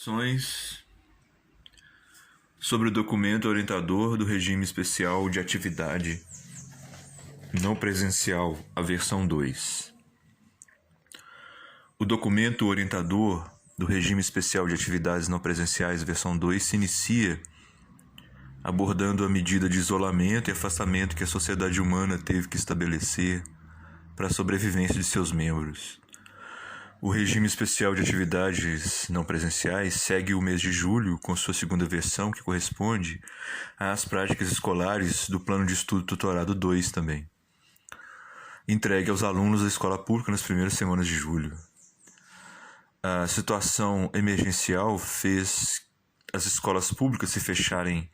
Informações sobre o documento orientador do Regime Especial de Atividade Não Presencial, a versão 2. O documento orientador do Regime Especial de Atividades Não Presenciais, versão 2, se inicia abordando a medida de isolamento e afastamento que a sociedade humana teve que estabelecer para a sobrevivência de seus membros. O Regime Especial de Atividades Não Presenciais segue o mês de julho com sua segunda versão, que corresponde às práticas escolares do Plano de Estudo Tutorado 2 também, entregue aos alunos da escola pública nas primeiras semanas de julho. A situação emergencial fez as escolas públicas se fecharem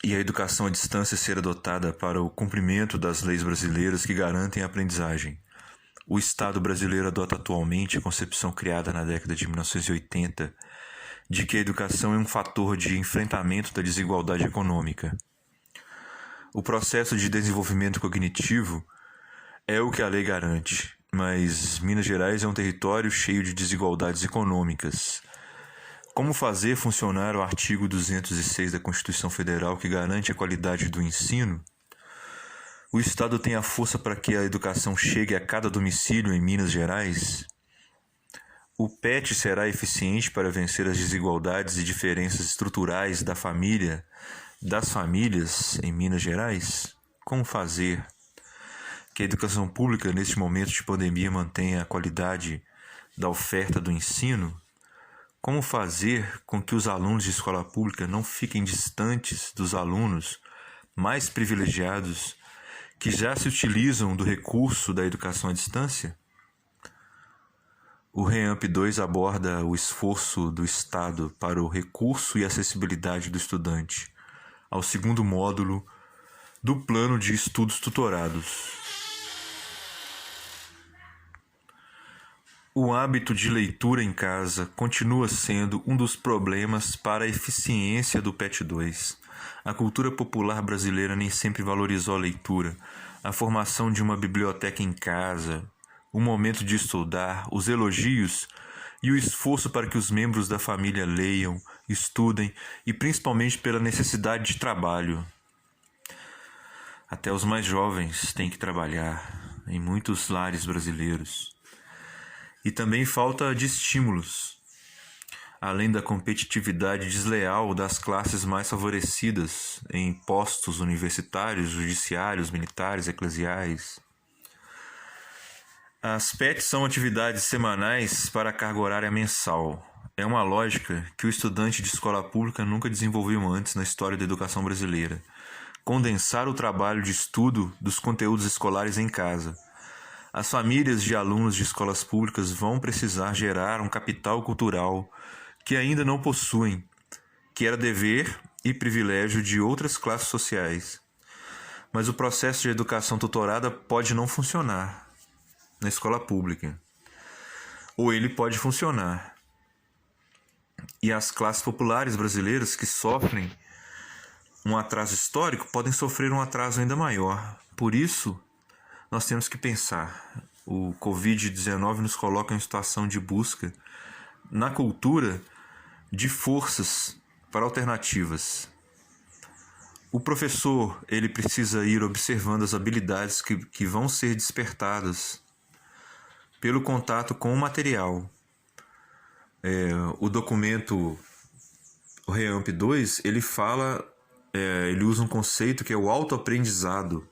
e a educação à distância ser adotada para o cumprimento das leis brasileiras que garantem a aprendizagem. O Estado brasileiro adota atualmente a concepção criada na década de 1980 de que a educação é um fator de enfrentamento da desigualdade econômica. O processo de desenvolvimento cognitivo é o que a lei garante, mas Minas Gerais é um território cheio de desigualdades econômicas. Como fazer funcionar o artigo 206 da Constituição Federal que garante a qualidade do ensino? O Estado tem a força para que a educação chegue a cada domicílio em Minas Gerais? O PET será eficiente para vencer as desigualdades e diferenças estruturais das famílias em Minas Gerais? Como fazer que a educação pública, neste momento de pandemia, mantenha a qualidade da oferta do ensino? Como fazer com que os alunos de escola pública não fiquem distantes dos alunos mais privilegiados que já se utilizam do recurso da educação à distância? O REAMP 2 aborda o esforço do Estado para o recurso e acessibilidade do estudante ao segundo módulo do Plano de Estudos Tutorados. O hábito de leitura em casa continua sendo um dos problemas para a eficiência do PET 2. A cultura popular brasileira nem sempre valorizou a leitura, a formação de uma biblioteca em casa, o momento de estudar, os elogios e o esforço para que os membros da família leiam, estudem e principalmente pela necessidade de trabalho. Até os mais jovens têm que trabalhar em muitos lares brasileiros. E também falta de estímulos, além da competitividade desleal das classes mais favorecidas em postos universitários, judiciários, militares, eclesiais. As PETs são atividades semanais para a carga horária mensal. É uma lógica que o estudante de escola pública nunca desenvolveu antes na história da educação brasileira. Condensar o trabalho de estudo dos conteúdos escolares em casa. As famílias de alunos de escolas públicas vão precisar gerar um capital cultural que ainda não possuem, que era dever e privilégio de outras classes sociais. Mas o processo de educação tutorada pode não funcionar na escola pública, ou ele pode funcionar. E as classes populares brasileiras que sofrem um atraso histórico podem sofrer um atraso ainda maior. Por isso, nós temos que pensar. O Covid-19 nos coloca em situação de busca na cultura de forças para alternativas. O professor ele precisa ir observando as habilidades que vão ser despertadas pelo contato com o material. O documento, o REAMP 2, ele usa um conceito que é o autoaprendizado.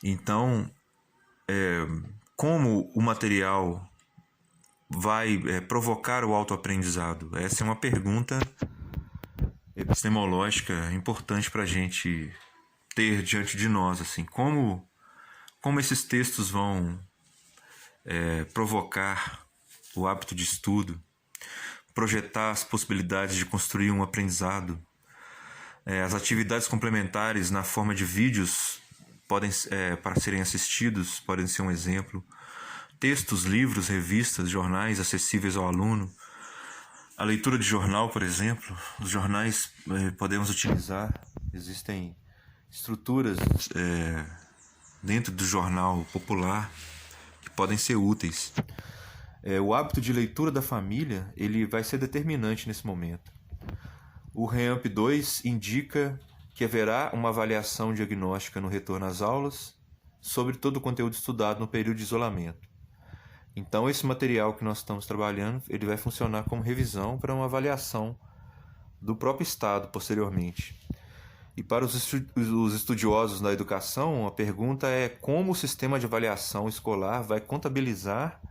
Então, como o material vai provocar o autoaprendizado? Essa é uma pergunta epistemológica importante para a gente ter diante de nós. Assim, como esses textos vão provocar o hábito de estudo, projetar as possibilidades de construir um aprendizado. As atividades complementares na forma de vídeos para serem assistidos, podem ser um exemplo. Textos, livros, revistas, jornais acessíveis ao aluno. A leitura de jornal, por exemplo. Os jornais podemos utilizar. Existem estruturas dentro do jornal popular que podem ser úteis. O hábito de leitura da família ele vai ser determinante nesse momento. O REAMP 2 indica que haverá uma avaliação diagnóstica no retorno às aulas sobre todo o conteúdo estudado no período de isolamento. Então, esse material que nós estamos trabalhando, ele vai funcionar como revisão para uma avaliação do próprio Estado posteriormente. E para os estudiosos da educação, a pergunta é como o sistema de avaliação escolar vai contabilizar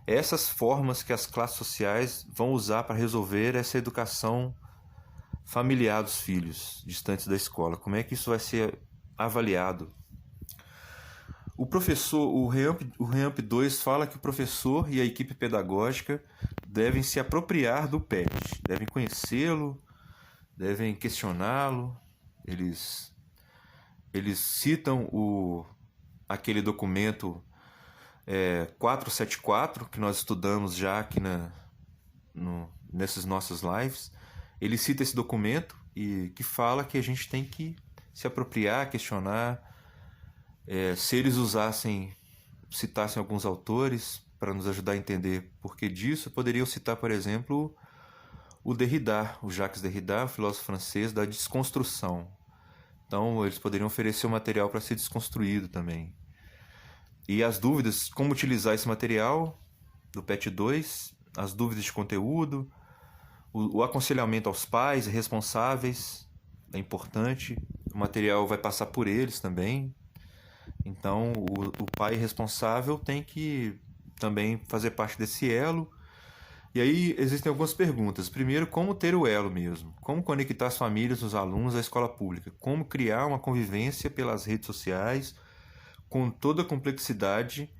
essas formas que as classes sociais vão usar para resolver essa educação familiar dos filhos distantes da escola. Como é que isso vai ser avaliado? O REAMP 2 fala que o professor e a equipe pedagógica devem se apropriar do PET, devem conhecê-lo, devem questioná-lo. Eles citam aquele documento 474, que nós estudamos já aqui nessas nossas lives. Ele cita esse documento e que fala que a gente tem que se apropriar, questionar. Se eles citassem alguns autores para nos ajudar a entender por que disso, poderiam citar, por exemplo, o Derrida, o Jacques Derrida, o filósofo francês da desconstrução. Então, eles poderiam oferecer o material para ser desconstruído também. E as dúvidas, como utilizar esse material do PET 2, as dúvidas de conteúdo, o aconselhamento aos pais responsáveis é importante. O material vai passar por eles também. Então, o pai responsável tem que também fazer parte desse elo. E aí existem algumas perguntas. Primeiro, como ter o elo mesmo? Como conectar as famílias, os alunos à escola pública? Como criar uma convivência pelas redes sociais com toda a complexidade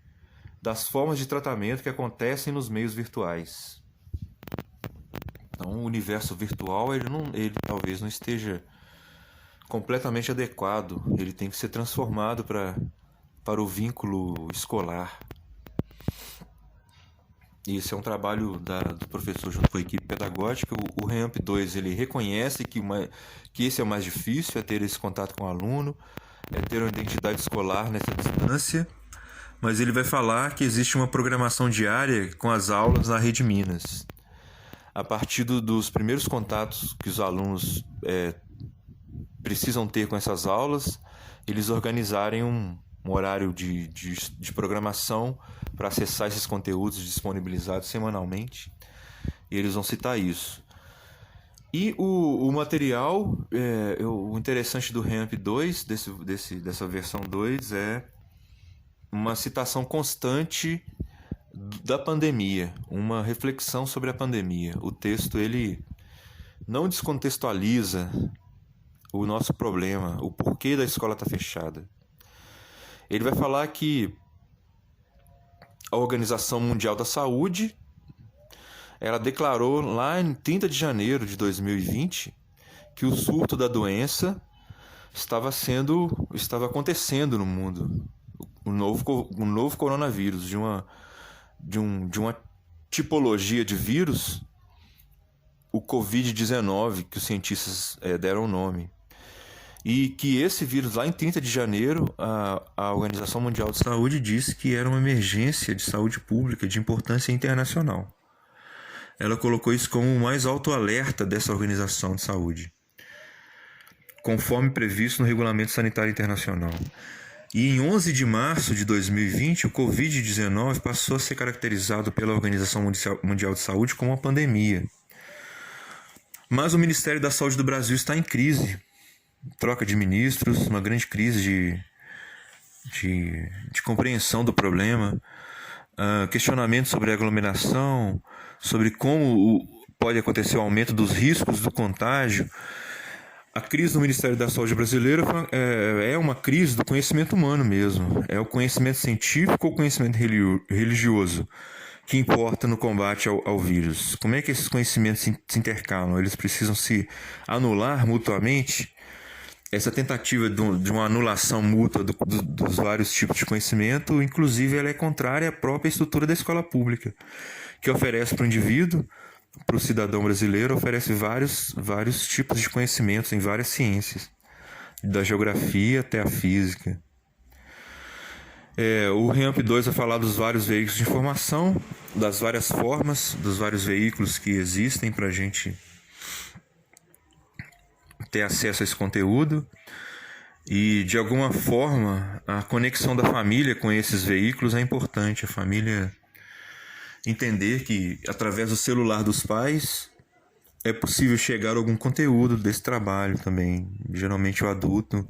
das formas de tratamento que acontecem nos meios virtuais? Então, o universo virtual ele talvez não esteja completamente adequado. Ele tem que ser transformado para o vínculo escolar. E esse é um trabalho do professor junto com a equipe pedagógica. O REAMP 2 ele reconhece que esse é o mais difícil, é ter esse contato com o aluno, é ter uma identidade escolar nessa distância, mas ele vai falar que existe uma programação diária com as aulas na Rede Minas. A partir dos primeiros contatos que os alunos precisam ter com essas aulas, eles organizarem um horário de programação para acessar esses conteúdos disponibilizados semanalmente, e eles vão citar isso. E o material, o interessante do REAMP 2, dessa versão 2, é uma citação constante da pandemia, uma reflexão sobre a pandemia. O texto ele não descontextualiza o nosso problema, o porquê da escola estar fechada. Ele vai falar que a Organização Mundial da Saúde, ela declarou lá em 30 de janeiro de 2020 que o surto da doença estava acontecendo no mundo. O novo coronavírus, de uma tipologia de vírus, o Covid-19, que os cientistas deram o nome. E que esse vírus, lá em 30 de janeiro, a Organização Mundial de Saúde disse que era uma emergência de saúde pública de importância internacional. Ela colocou isso como o mais alto alerta dessa organização de saúde, conforme previsto no Regulamento Sanitário Internacional. E em 11 de março de 2020, o Covid-19 passou a ser caracterizado pela Organização Mundial de Saúde como uma pandemia. Mas o Ministério da Saúde do Brasil está em crise. Troca de ministros, uma grande crise de compreensão do problema, questionamento sobre a aglomeração, sobre como pode acontecer o aumento dos riscos do contágio. A crise do Ministério da Saúde brasileiro é uma crise do conhecimento humano mesmo. É o conhecimento científico ou o conhecimento religioso que importa no combate ao vírus? Como é que esses conhecimentos se intercalam? Eles precisam se anular mutuamente? Essa tentativa de uma anulação mútua dos vários tipos de conhecimento, inclusive, ela é contrária à própria estrutura da escola pública, que oferece para o indivíduo, para o cidadão brasileiro, oferece vários tipos de conhecimentos em várias ciências, da geografia até a física. O REAMP 2 vai falar dos vários veículos de informação, das várias formas, dos vários veículos que existem para a gente ter acesso a esse conteúdo. E, de alguma forma, a conexão da família com esses veículos é importante. A família entender que, através do celular dos pais, é possível chegar a algum conteúdo desse trabalho também. Geralmente o adulto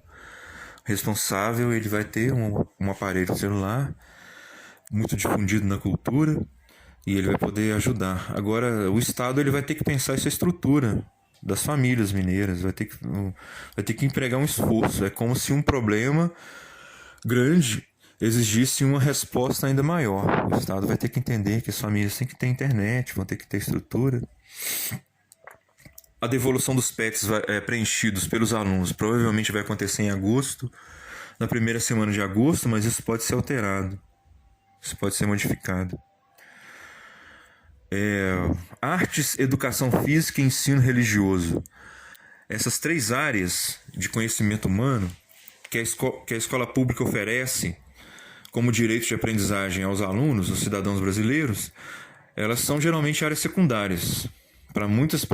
responsável, ele vai ter um aparelho celular muito difundido na cultura e ele vai poder ajudar. Agora, o Estado, ele vai ter que pensar essa estrutura das famílias mineiras, vai ter que empregar um esforço. É como se um problema grande exigisse uma resposta ainda maior. O Estado vai ter que entender que as famílias têm que ter internet, vão ter que ter estrutura. A devolução dos PETs preenchidos pelos alunos provavelmente vai acontecer em agosto, na primeira semana de agosto, mas isso pode ser alterado, isso pode ser modificado. Artes, educação física e ensino religioso. Essas 3 áreas de conhecimento humano que a escola pública oferece como direito de aprendizagem aos alunos, aos cidadãos brasileiros, elas são geralmente áreas secundárias. Para muitos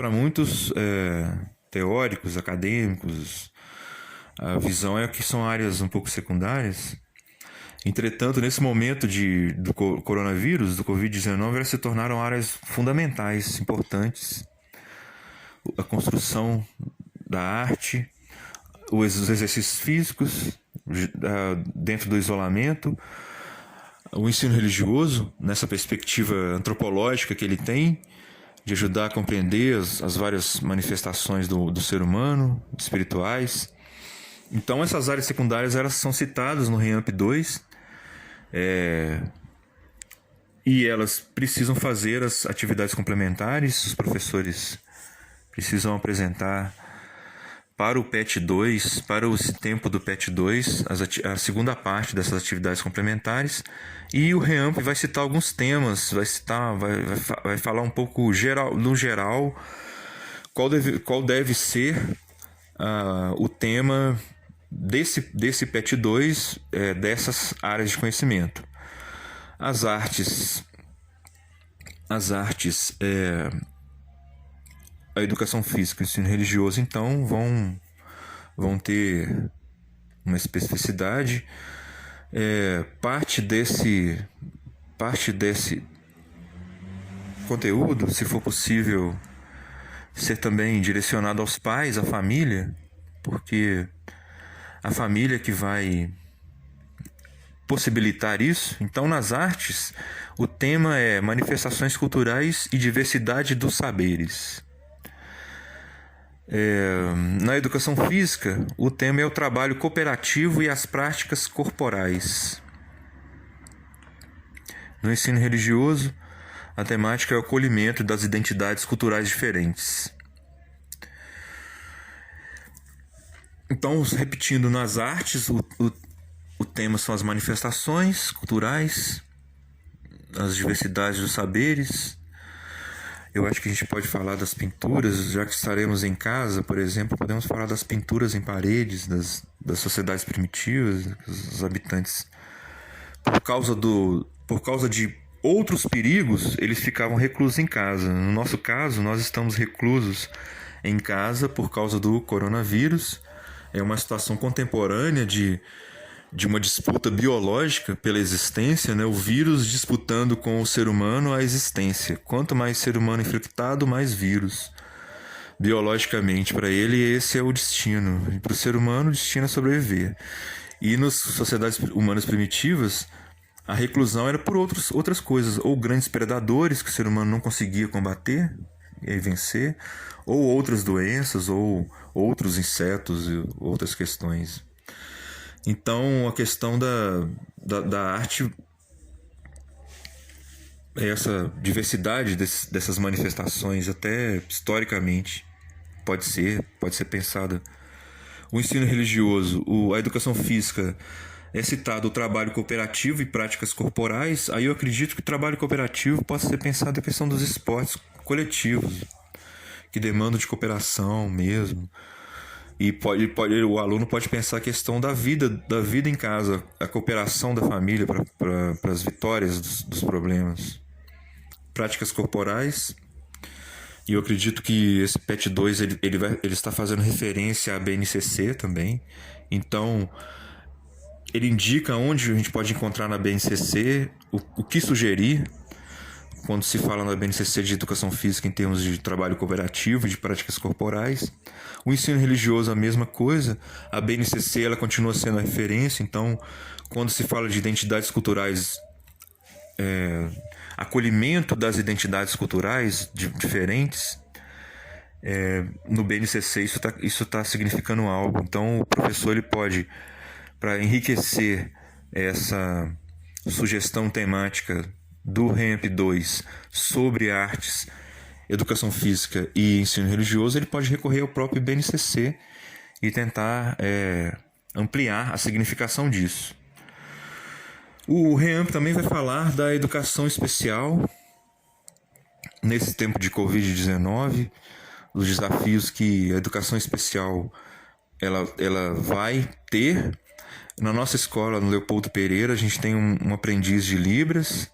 teóricos, acadêmicos, a visão é que são áreas um pouco secundárias. Entretanto, nesse momento do coronavírus, do Covid-19, elas se tornaram áreas fundamentais, importantes. A construção da arte, os exercícios físicos dentro do isolamento, o ensino religioso, nessa perspectiva antropológica que ele tem, de ajudar a compreender as várias manifestações do ser humano, espirituais. Então, essas áreas secundárias, elas são citadas no REAMP 2, e elas precisam fazer as atividades complementares. Os professores precisam apresentar para o PET 2, para o tempo do PET 2, a segunda parte dessas atividades complementares. E o REAMP vai citar alguns temas, vai falar um pouco no geral qual deve ser o tema desse PET 2, dessas áreas de conhecimento. As artes, a educação física e o ensino religioso, então, vão ter uma especificidade. Parte desse conteúdo, se for possível, ser também direcionado aos pais, à família, porque a família que vai possibilitar isso. Então, nas artes, o tema é manifestações culturais e diversidade dos saberes. Na educação física, o tema é o trabalho cooperativo e as práticas corporais. No ensino religioso, a temática é o acolhimento das identidades culturais diferentes. Então, repetindo, nas artes, o tema são as manifestações culturais, as diversidades dos saberes. Eu acho que a gente pode falar das pinturas, já que estaremos em casa, por exemplo, podemos falar das pinturas em paredes das sociedades primitivas, os habitantes, por causa de outros perigos, eles ficavam reclusos em casa. No nosso caso, nós estamos reclusos em casa por causa do coronavírus. É uma situação contemporânea de uma disputa biológica pela existência, né? O vírus disputando com o ser humano a existência. Quanto mais ser humano infectado, mais vírus. Biologicamente, para ele, esse é o destino. E para o ser humano, o destino é sobreviver. E nas sociedades humanas primitivas, a reclusão era por outras coisas, ou grandes predadores que o ser humano não conseguia combater e vencer, ou outras doenças, ou outros insetos e outras questões. Então, a questão da arte, essa diversidade dessas manifestações, até historicamente, pode ser pensada. O ensino religioso, a educação física, é citado o trabalho cooperativo e práticas corporais. Aí eu acredito que o trabalho cooperativo pode ser pensado a questão dos esportes coletivos, que demandam de cooperação mesmo. o aluno pode pensar a questão da vida em casa, a cooperação da família para as vitórias dos problemas. Práticas corporais. E eu acredito que esse PET 2 ele está fazendo referência à BNCC também. Então, ele indica onde a gente pode encontrar na BNCC, o que sugerir quando se fala na BNCC de educação física em termos de trabalho cooperativo, de práticas corporais. O ensino religioso a mesma coisa. A BNCC ela continua sendo a referência. Então, quando se fala de identidades culturais, acolhimento das identidades culturais diferentes, no BNCC isso tá significando algo. Então o professor ele pode, para enriquecer essa sugestão temática do REAMP 2 sobre artes, educação física e ensino religioso, ele pode recorrer ao próprio BNCC e tentar ampliar a significação disso. O REAMP também vai falar da educação especial nesse tempo de Covid-19, os desafios que a educação especial ela vai ter. Na nossa escola, no Leopoldo Pereira, a gente tem um aprendiz de Libras,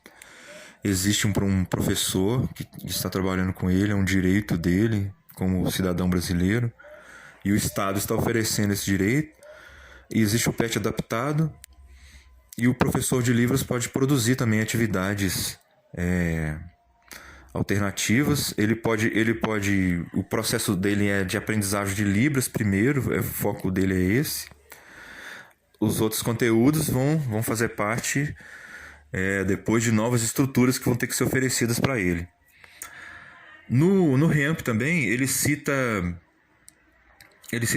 existe um professor que está trabalhando com ele, é um direito dele como cidadão brasileiro, e o Estado está oferecendo esse direito, e existe o PET adaptado. E o professor de Libras pode produzir também atividades alternativas. Ele pode, o processo dele é de aprendizagem de Libras primeiro, o foco dele é esse. Os outros conteúdos vão fazer parte depois de novas estruturas que vão ter que ser oferecidas para ele. No REAMP também ele cita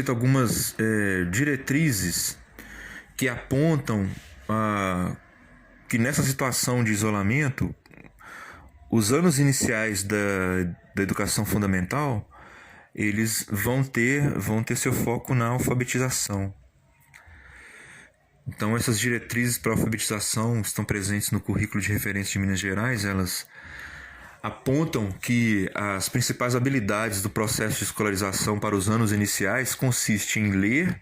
algumas diretrizes que apontam que nessa situação de isolamento, os anos iniciais da educação fundamental, eles vão ter seu foco na alfabetização. Então essas diretrizes para alfabetização estão presentes no currículo de referência de Minas Gerais. Elas apontam que as principais habilidades do processo de escolarização para os anos iniciais consistem em ler,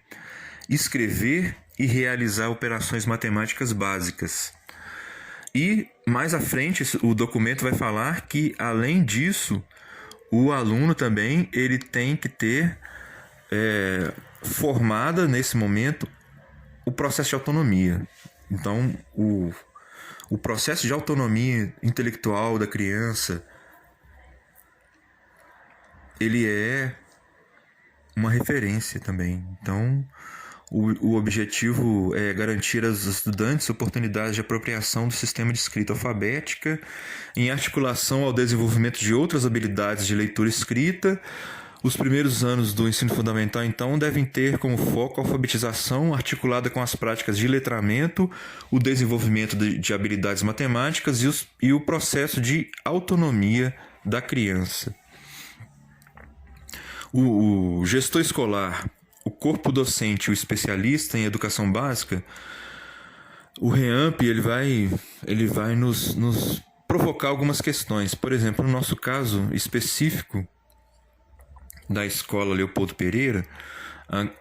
escrever e realizar operações matemáticas básicas. E mais à frente o documento vai falar que, além disso, o aluno também ele tem que ter formada nesse momento o processo de autonomia. Então o processo de autonomia intelectual da criança ele é uma referência também. Então o objetivo é garantir aos estudantes oportunidades de apropriação do sistema de escrita alfabética em articulação ao desenvolvimento de outras habilidades de leitura e escrita. Os primeiros anos do ensino fundamental, então, devem ter como foco a alfabetização articulada com as práticas de letramento, o desenvolvimento de habilidades matemáticas e o processo de autonomia da criança. O gestor escolar, o corpo docente e o especialista em educação básica, o REAMP ele vai nos provocar algumas questões. Por exemplo, no nosso caso específico da escola Leopoldo Pereira,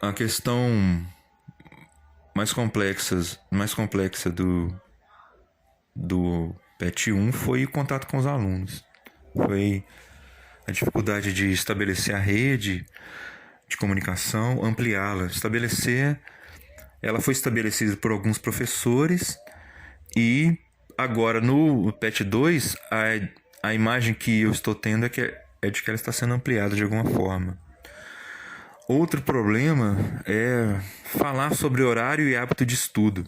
a questão mais complexa do PET 1 foi o contato com os alunos. Foi a dificuldade de estabelecer a rede de comunicação, ampliá-la, ela foi estabelecida por alguns professores e agora no PET 2 a imagem que eu estou tendo é de que ela está sendo ampliada de alguma forma. Outro problema é falar sobre horário e hábito de estudo.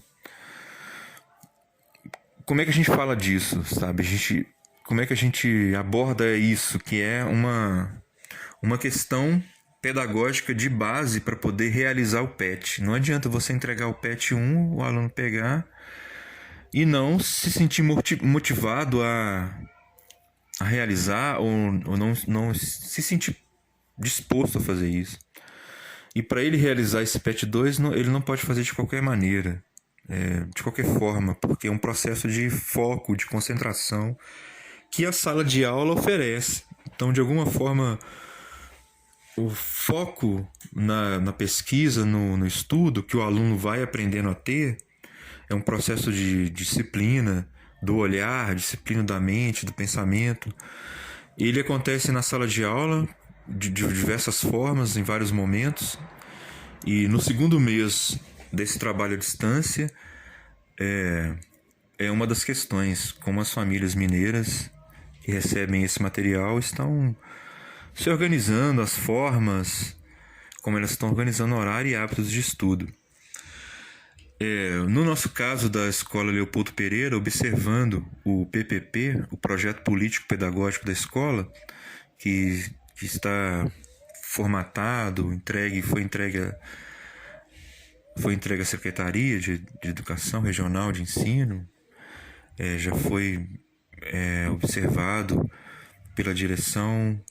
Como é que a gente fala disso, sabe? Como é que a gente aborda isso, que é uma questão pedagógica de base para poder realizar o PET. Não adianta você entregar o PET 1, o aluno pegar e não se sentir motivado a realizar ou não se sentir disposto a fazer isso. E para ele realizar esse PET 2, ele não pode fazer de qualquer maneira, de qualquer forma, porque é um processo de foco, de concentração que a sala de aula oferece. Então, de alguma forma, o foco na pesquisa, no estudo que o aluno vai aprendendo a ter é um processo de disciplina do olhar, disciplina da mente, do pensamento. Ele acontece na sala de aula de diversas formas, em vários momentos. E no segundo mês desse trabalho à distância, é uma das questões, como as famílias mineiras que recebem esse material estão se organizando, as formas, como elas estão organizando horário e hábitos de estudo. No nosso caso da Escola Leopoldo Pereira, observando o PPP, o Projeto Político Pedagógico da Escola, que está formatado, foi entregue à Secretaria de Educação Regional de Ensino, já foi observado pela direção.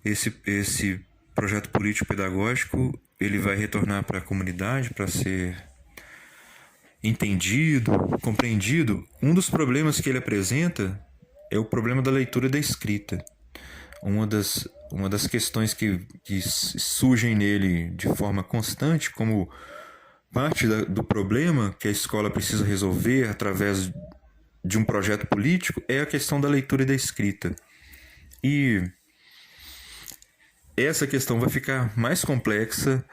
Esse projeto político pedagógico ele vai retornar para a comunidade para ser entendido, compreendido. Um dos problemas que ele apresenta é o problema da leitura e da escrita. Uma das questões que surgem nele de forma constante, como parte do problema que a escola precisa resolver através de um projeto político, é a questão da leitura e da escrita. E essa questão vai ficar mais complexa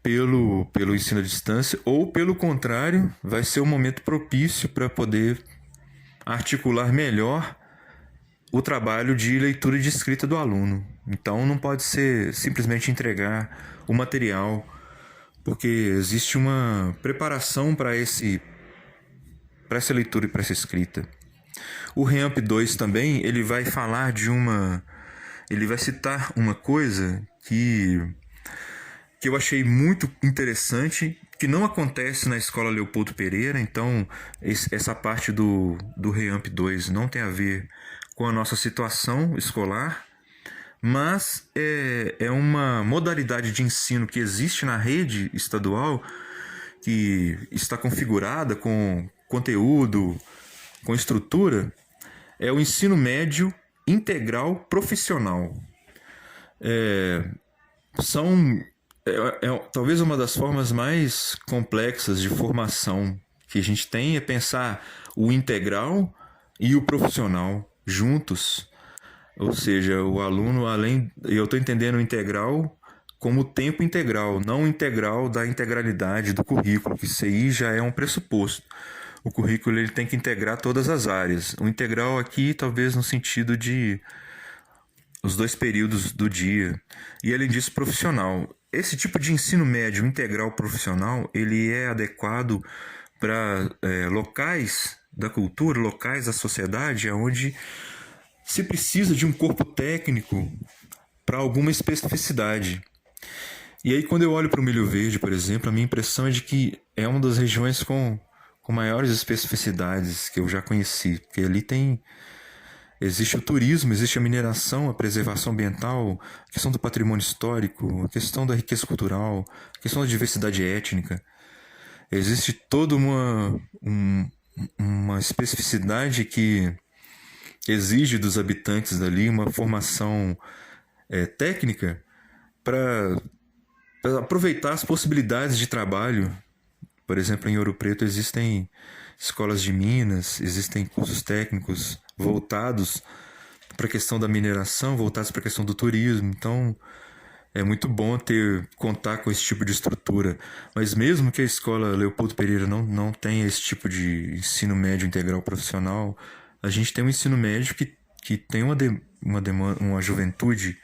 pelo ensino à distância, ou pelo contrário, vai ser um momento propício para poder articular melhor o trabalho de leitura e de escrita do aluno. Então não pode ser simplesmente entregar o material, porque existe uma preparação para essa leitura e para essa escrita. O REAMP 2 também, ele vai citar uma coisa que eu achei muito interessante, que não acontece na Escola Leopoldo Pereira. Então essa parte do REAMP 2 não tem a ver com a nossa situação escolar, mas é uma modalidade de ensino que existe na rede estadual, que está configurada com conteúdo, com estrutura, é o ensino médio integral profissional. Talvez uma das formas mais complexas de formação que a gente tem é pensar o integral e o profissional juntos. Ou seja, o aluno, eu estou entendendo o integral como tempo integral, não o integral da integralidade do currículo, que isso aí já é um pressuposto. O currículo ele tem que integrar todas as áreas. O integral aqui, talvez no sentido de os 2 períodos do dia. E além disso, profissional. Esse tipo de ensino médio integral profissional, ele é adequado para locais da cultura, locais da sociedade, onde se precisa de um corpo técnico para alguma especificidade. E aí, quando eu olho para o Milho Verde, por exemplo, a minha impressão é de que é uma das regiões com maiores especificidades que eu já conheci, porque ali existe o turismo, existe a mineração, a preservação ambiental, a questão do patrimônio histórico, a questão da riqueza cultural, a questão da diversidade étnica. Existe toda uma especificidade que exige dos habitantes dali uma formação técnica para aproveitar as possibilidades de trabalho. Por exemplo, em Ouro Preto existem escolas de minas, existem cursos técnicos voltados para a questão da mineração, voltados para a questão do turismo. Então, é muito bom contar com esse tipo de estrutura. Mas mesmo que a Escola Leopoldo Pereira não tenha esse tipo de ensino médio integral profissional, a gente tem um ensino médio que tem uma juventude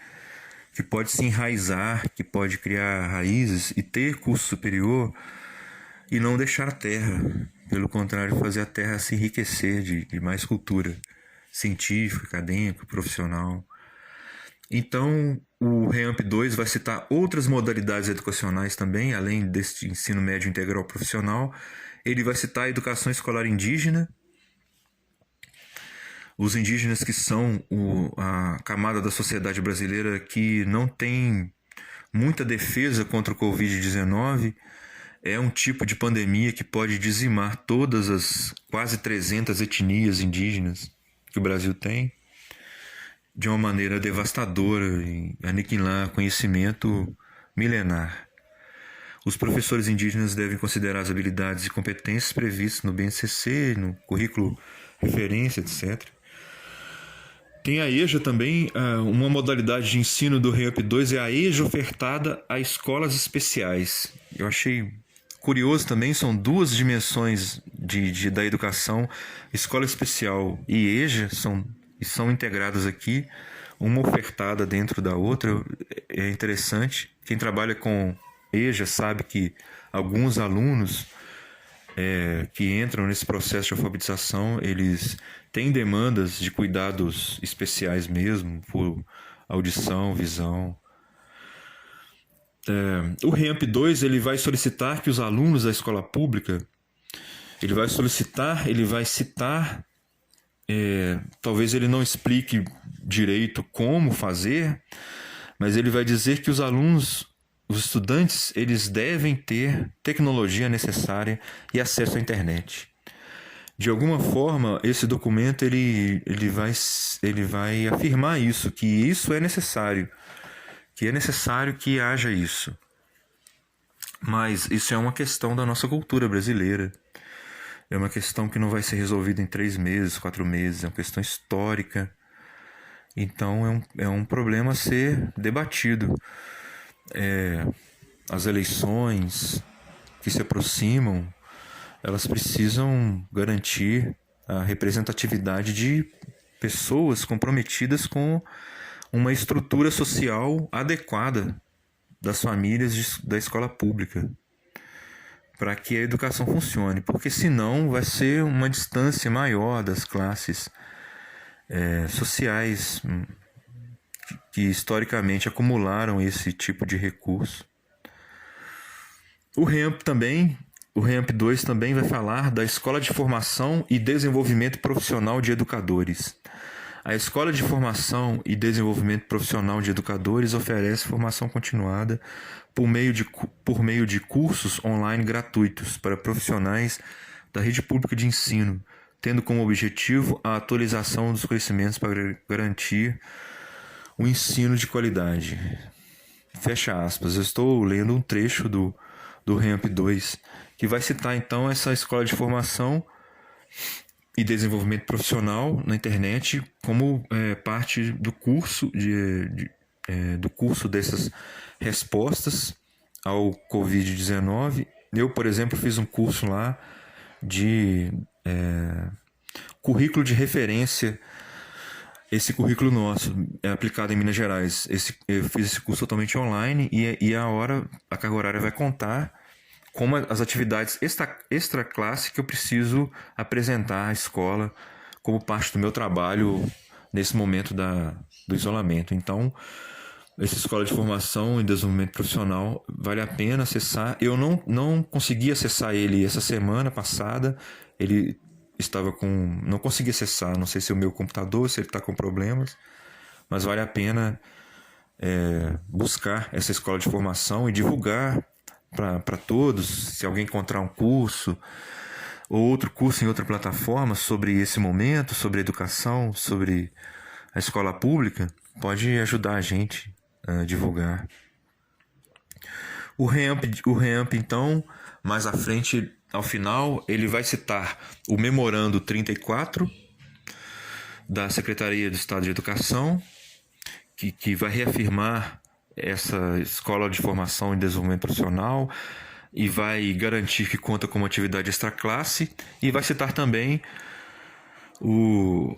que pode se enraizar, que pode criar raízes e ter curso superior e não deixar a terra. Pelo contrário, fazer a terra se enriquecer de mais cultura científica, acadêmica, profissional. Então, o REAMP 2 vai citar outras modalidades educacionais também, além desse ensino médio integral profissional. Ele vai citar a educação escolar indígena. Os indígenas que são a camada da sociedade brasileira que não tem muita defesa contra o Covid-19, é um tipo de pandemia que pode dizimar todas as quase 300 etnias indígenas que o Brasil tem. de uma maneira devastadora e aniquilar conhecimento milenar. Os professores indígenas devem considerar as habilidades e competências previstas no BNCC, no currículo referência, etc. Tem a EJA também, uma modalidade de ensino do REAMP 2 é a EJA ofertada a escolas especiais. Eu achei curioso também, são duas dimensões da educação, escola especial e EJA, são integradas aqui, uma ofertada dentro da outra. É interessante. Quem trabalha com EJA sabe que alguns alunos que entram nesse processo de alfabetização, eles têm demandas de cuidados especiais mesmo, por audição, visão. O REAMP 2 ele vai solicitar que os alunos da escola pública, ele vai citar, talvez ele não explique direito como fazer, mas ele vai dizer que os estudantes, eles devem ter tecnologia necessária e acesso à internet. De alguma forma, esse documento ele vai afirmar isso, que isso é necessário, que é necessário que haja isso. Mas isso é uma questão da nossa cultura brasileira. É uma questão que não vai ser resolvida em 3 meses, 4 meses, é uma questão histórica. Então é um problema a ser debatido. As eleições que se aproximam, elas precisam garantir a representatividade de pessoas comprometidas com uma estrutura social adequada das famílias da escola pública, para que a educação funcione, porque senão vai ser uma distância maior das classes sociais que historicamente acumularam esse tipo de recurso. O REAMP 2 também vai falar da Escola de Formação e Desenvolvimento Profissional de Educadores. A Escola de Formação e Desenvolvimento Profissional de Educadores oferece formação continuada por meio de cursos online gratuitos para profissionais da rede pública de ensino, tendo como objetivo a atualização dos conhecimentos para garantir o ensino de qualidade. Fecha aspas. Eu estou lendo um trecho do REAMP 2, que vai citar então essa escola de formação e desenvolvimento profissional na internet como parte do curso do curso dessas respostas ao Covid-19. Eu, por exemplo, fiz um curso lá de currículo de referência. Esse currículo nosso é aplicado em Minas Gerais. Eu fiz esse curso totalmente online e a carga horária vai contar como as atividades extra classe que eu preciso apresentar à escola como parte do meu trabalho nesse momento do isolamento. Então, essa escola de formação e desenvolvimento profissional vale a pena acessar. Eu não consegui acessar ele essa semana passada. Ele não consegui acessar, não sei se é o meu computador, se ele está com problemas, mas vale a pena buscar essa escola de formação e divulgar para todos. Se alguém encontrar um curso ou outro curso em outra plataforma sobre esse momento, sobre educação, sobre a escola pública, pode ajudar a gente a divulgar. O REAMP, então, mais à frente, ao final, ele vai citar o Memorando 34 da Secretaria de Estado de Educação, que vai reafirmar essa escola de formação e desenvolvimento profissional e vai garantir que conta como atividade extraclasse, e vai citar também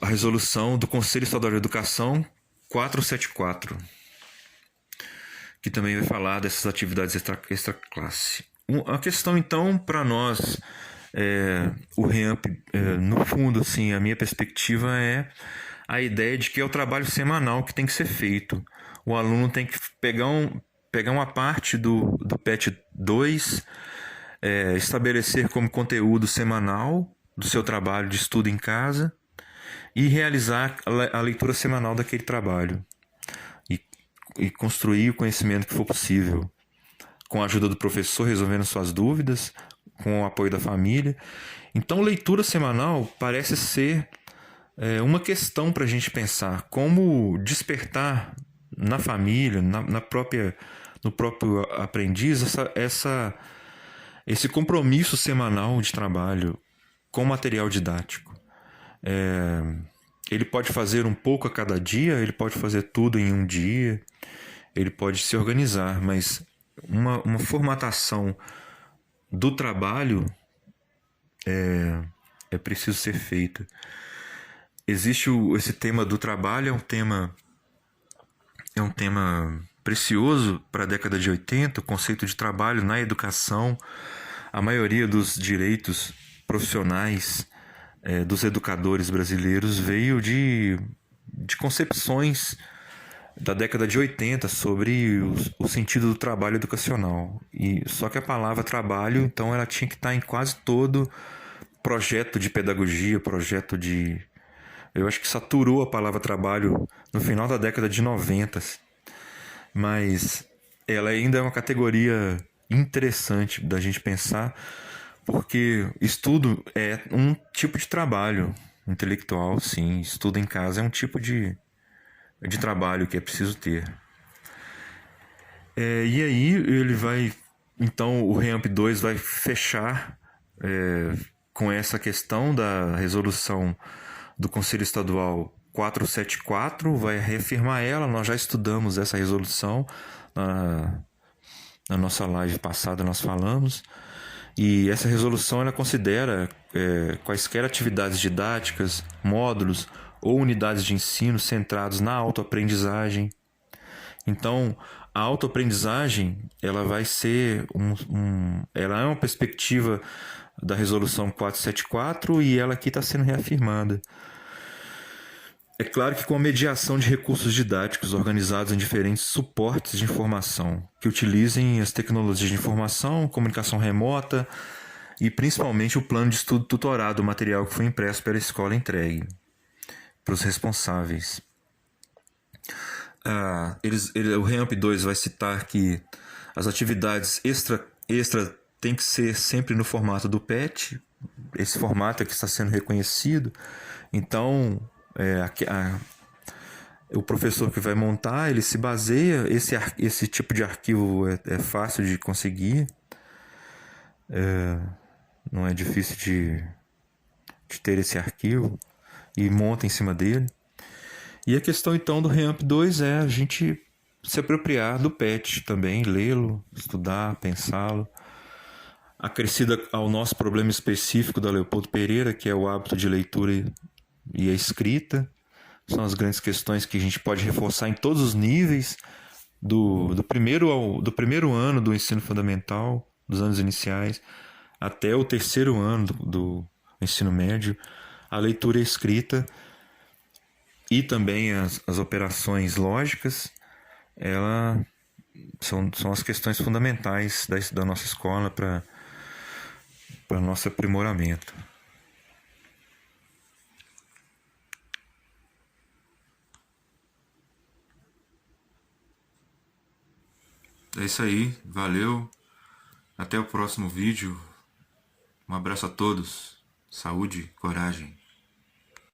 a resolução do Conselho Estadual de Educação 474, que também vai falar dessas atividades extraclasse. A questão, então, para nós, o REAMP, no fundo, assim, a minha perspectiva é a ideia de que é o trabalho semanal que tem que ser feito. O aluno tem que pegar uma parte do PET 2, estabelecer como conteúdo semanal do seu trabalho de estudo em casa e realizar a leitura semanal daquele trabalho e construir o conhecimento que for possível, com a ajuda do professor, resolvendo suas dúvidas, com o apoio da família. Então, leitura semanal parece ser uma questão para a gente pensar: como despertar na família, no próprio aprendiz, esse compromisso semanal de trabalho com material didático. Ele pode fazer um pouco a cada dia, ele pode fazer tudo em um dia, ele pode se organizar, mas uma formatação do trabalho é preciso ser feita. Existe esse tema do trabalho, é um tema precioso para a década de 80, o conceito de trabalho na educação. A maioria dos direitos profissionais dos educadores brasileiros veio de concepções da década de 80 sobre o sentido do trabalho educacional. Só que a palavra trabalho, então, ela tinha que estar em quase todo projeto de pedagogia, eu acho que saturou a palavra trabalho no final da década de 90, mas ela ainda é uma categoria interessante da gente pensar, porque estudo é um tipo de trabalho intelectual, sim. Estudo em casa é um tipo de trabalho que é preciso ter. E aí então o REAMP 2 vai fechar com essa questão da resolução do Conselho Estadual 474, vai reafirmar ela. Nós já estudamos essa resolução na nossa live passada, nós falamos, e essa resolução ela considera quaisquer atividades didáticas, módulos ou unidades de ensino centrados na autoaprendizagem. Então, a autoaprendizagem ela vai ser ela é uma perspectiva da resolução 474 e ela aqui está sendo reafirmada. É claro que com a mediação de recursos didáticos organizados em diferentes suportes de informação, que utilizem as tecnologias de informação, comunicação remota e principalmente o plano de estudo tutorado, o material que foi impresso pela escola entregue para os responsáveis. O REAMP 2 vai citar que as atividades extra tem que ser sempre no formato do PET. Esse formato é que está sendo reconhecido. Então, o professor que vai montar, ele se baseia, esse tipo de arquivo é fácil de conseguir, não é difícil de ter esse arquivo, e monta em cima dele. E a questão então do REAMP 2 é a gente se apropriar do PET também, lê-lo, estudar, pensá-lo, acrescida ao nosso problema específico da Leopoldo Pereira, que é o hábito de leitura e a escrita. São as grandes questões que a gente pode reforçar em todos os níveis, do primeiro ano do ensino fundamental, dos anos iniciais, até o terceiro ano do ensino médio. A leitura e a escrita e também as operações lógicas, são as questões fundamentais da nossa escola para nosso aprimoramento. É isso aí, valeu, até o próximo vídeo, um abraço a todos, saúde, coragem.